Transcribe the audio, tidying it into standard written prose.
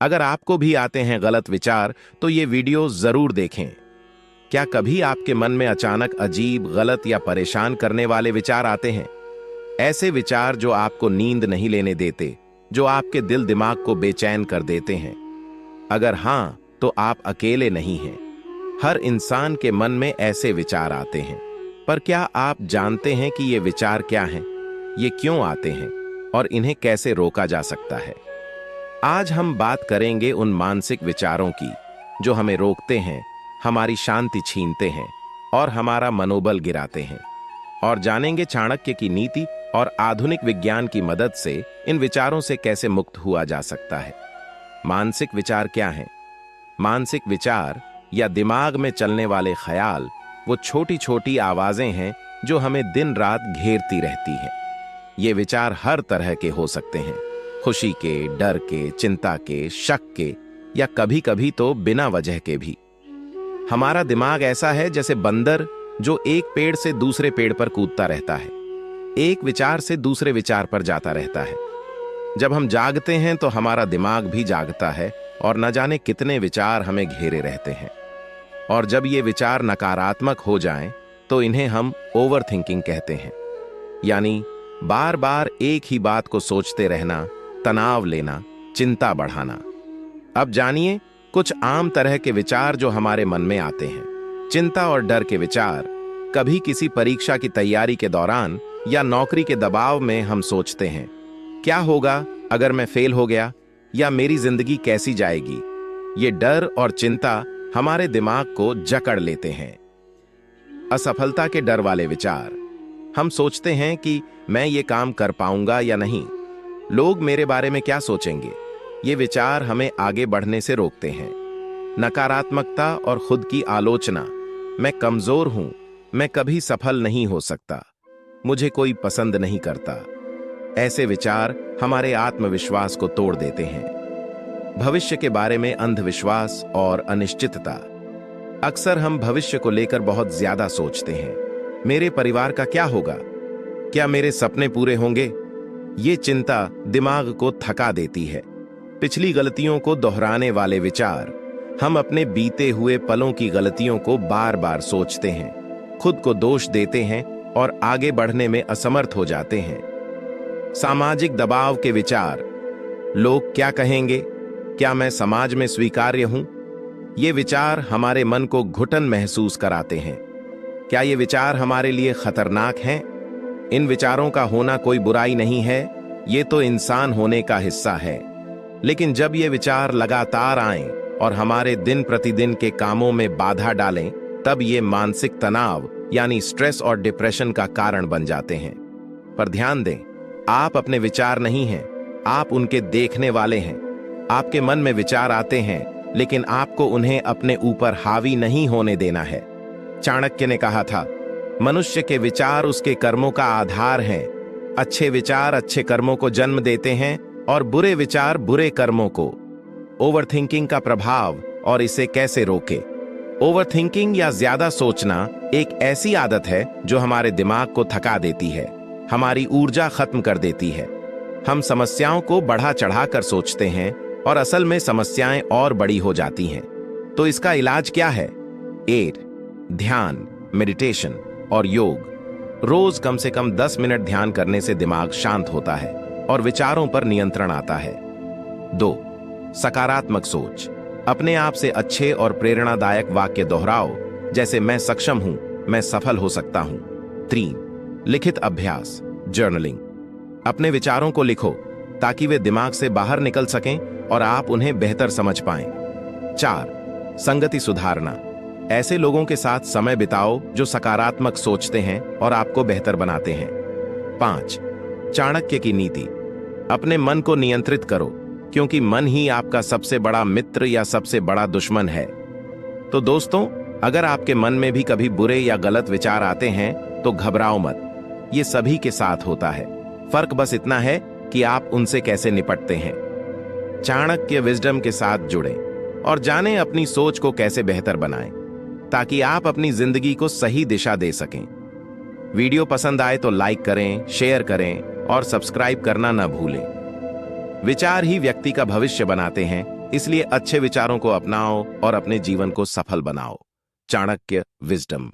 अगर आपको भी आते हैं गलत विचार तो ये वीडियो जरूर देखें। क्या कभी आपके मन में अचानक अजीब, गलत या परेशान करने वाले विचार आते हैं? ऐसे विचार जो आपको नींद नहीं लेने देते, जो आपके दिल दिमाग को बेचैन कर देते हैं। अगर हां, तो आप अकेले नहीं हैं। हर इंसान के मन में ऐसे विचार आते हैं। पर क्या आप जानते हैं कि ये विचार क्या हैं? ये क्यों आते हैं और इन्हें कैसे रोका जा सकता है? आज हम बात करेंगे उन मानसिक विचारों की जो हमें रोकते हैं, हमारी शांति छीनते हैं और हमारा मनोबल गिराते हैं। और जानेंगे चाणक्य की नीति और आधुनिक विज्ञान की मदद से इन विचारों से कैसे मुक्त हुआ जा सकता है। मानसिक विचार क्या हैं? मानसिक विचार या दिमाग में चलने वाले ख्याल वो छोटी छोटी आवाजें हैं जो हमें दिन रात घेरती रहती हैं। ये विचार हर तरह के हो सकते हैं, खुशी के, डर के, चिंता के, शक के या कभी कभी तो बिना वजह के भी। हमारा दिमाग ऐसा है जैसे बंदर जो एक पेड़ से दूसरे पेड़ पर कूदता रहता है, एक विचार से दूसरे विचार पर जाता रहता है। जब हम जागते हैं तो हमारा दिमाग भी जागता है और न जाने कितने विचार हमें घेरे रहते हैं। और जब ये विचार नकारात्मक हो जाएं, तो इन्हें हम ओवर थिंकिंग कहते हैं, यानी बार बार एक ही बात को सोचते रहना, तनाव लेना, चिंता बढ़ाना। अब जानिए कुछ आम तरह के विचार जो हमारे मन में आते हैं। चिंता और डर के विचार कभी किसी परीक्षा की तैयारी के दौरान या नौकरी के दबाव में हम सोचते हैं, क्या होगा अगर मैं फेल हो गया, या मेरी जिंदगी कैसी जाएगी। ये डर और चिंता हमारे दिमाग को जकड़ लेते हैं। असफलता के डर वाले विचार, हम सोचते हैं कि मैं ये काम कर पाऊंगा या नहीं, लोग मेरे बारे में क्या सोचेंगे। ये विचार हमें आगे बढ़ने से रोकते हैं। नकारात्मकता और खुद की आलोचना, मैं कमजोर हूं, मैं कभी सफल नहीं हो सकता, मुझे कोई पसंद नहीं करता। ऐसे विचार हमारे आत्मविश्वास को तोड़ देते हैं। भविष्य के बारे में अंधविश्वास और अनिश्चितता, अक्सर हम भविष्य को लेकर बहुत ज्यादा सोचते हैं। मेरे परिवार का क्या होगा, क्या मेरे सपने पूरे होंगे। ये चिंता दिमाग को थका देती है। पिछली गलतियों को दोहराने वाले विचार, हम अपने बीते हुए पलों की गलतियों को बार बार सोचते हैं, खुद को दोष देते हैं और आगे बढ़ने में असमर्थ हो जाते हैं। सामाजिक दबाव के विचार, लोग क्या कहेंगे, क्या मैं समाज में स्वीकार्य हूं। ये विचार हमारे मन को घुटन महसूस कराते हैं। क्या ये विचार हमारे लिए खतरनाक हैं? इन विचारों का होना कोई बुराई नहीं है, ये तो इंसान होने का हिस्सा है। लेकिन जब ये विचार लगातार आएं और हमारे दिन प्रतिदिन के कामों में बाधा डालें, तब ये मानसिक तनाव यानी स्ट्रेस और डिप्रेशन का कारण बन जाते हैं। पर ध्यान दें, आप अपने विचार नहीं हैं, आप उनके देखने वाले हैं। आपके मन में विचार आते हैं, लेकिन आपको उन्हें अपने ऊपर हावी नहीं होने देना है। चाणक्य ने कहा था, मनुष्य के विचार उसके कर्मों का आधार हैं। अच्छे विचार अच्छे कर्मों को जन्म देते हैं और बुरे विचार बुरे कर्मों को। ओवरथिंकिंग का प्रभाव और इसे कैसे रोके। ओवरथिंकिंग या ज्यादा सोचना एक ऐसी आदत है जो हमारे दिमाग को थका देती है, हमारी ऊर्जा खत्म कर देती है। हम समस्याओं को बढ़ा चढ़ा कर सोचते हैं और असल में समस्याएं और बड़ी हो जाती हैं। तो इसका इलाज क्या है? ध्यान, मेडिटेशन और योग। रोज कम से कम 10 मिनट ध्यान करने से दिमाग शांत होता है और विचारों पर नियंत्रण आता है। 2. सकारात्मक सोच, अपने आप से अच्छे और प्रेरणादायक वाक्य दोहराओ, जैसे मैं सक्षम हूं, मैं सफल हो सकता हूं। 3. लिखित अभ्यास, जर्नलिंग, अपने विचारों को लिखो ताकि वे दिमाग से बाहर निकल सकें और आप उन्हें बेहतर समझ पाएं। 4. संगति सुधारना, ऐसे लोगों के साथ समय बिताओ जो सकारात्मक सोचते हैं और आपको बेहतर बनाते हैं। 5. चाणक्य की नीति, अपने मन को नियंत्रित करो, क्योंकि मन ही आपका सबसे बड़ा मित्र या सबसे बड़ा दुश्मन है। तो दोस्तों, अगर आपके मन में भी कभी बुरे या गलत विचार आते हैं तो घबराओ मत, ये सभी के साथ होता है। फर्क बस इतना है कि आप उनसे कैसे निपटते हैं। चाणक्य विजडम के साथ जुड़ें और जानें अपनी सोच को कैसे बेहतर बनाएं, ताकि आप अपनी जिंदगी को सही दिशा दे सकें। वीडियो पसंद आए तो लाइक करें, शेयर करें और सब्सक्राइब करना न भूलें। विचार ही व्यक्ति का भविष्य बनाते हैं इसलिए अच्छे विचारों को अपनाओ और अपने जीवन को सफल बनाओ। चाणक्य विजडम।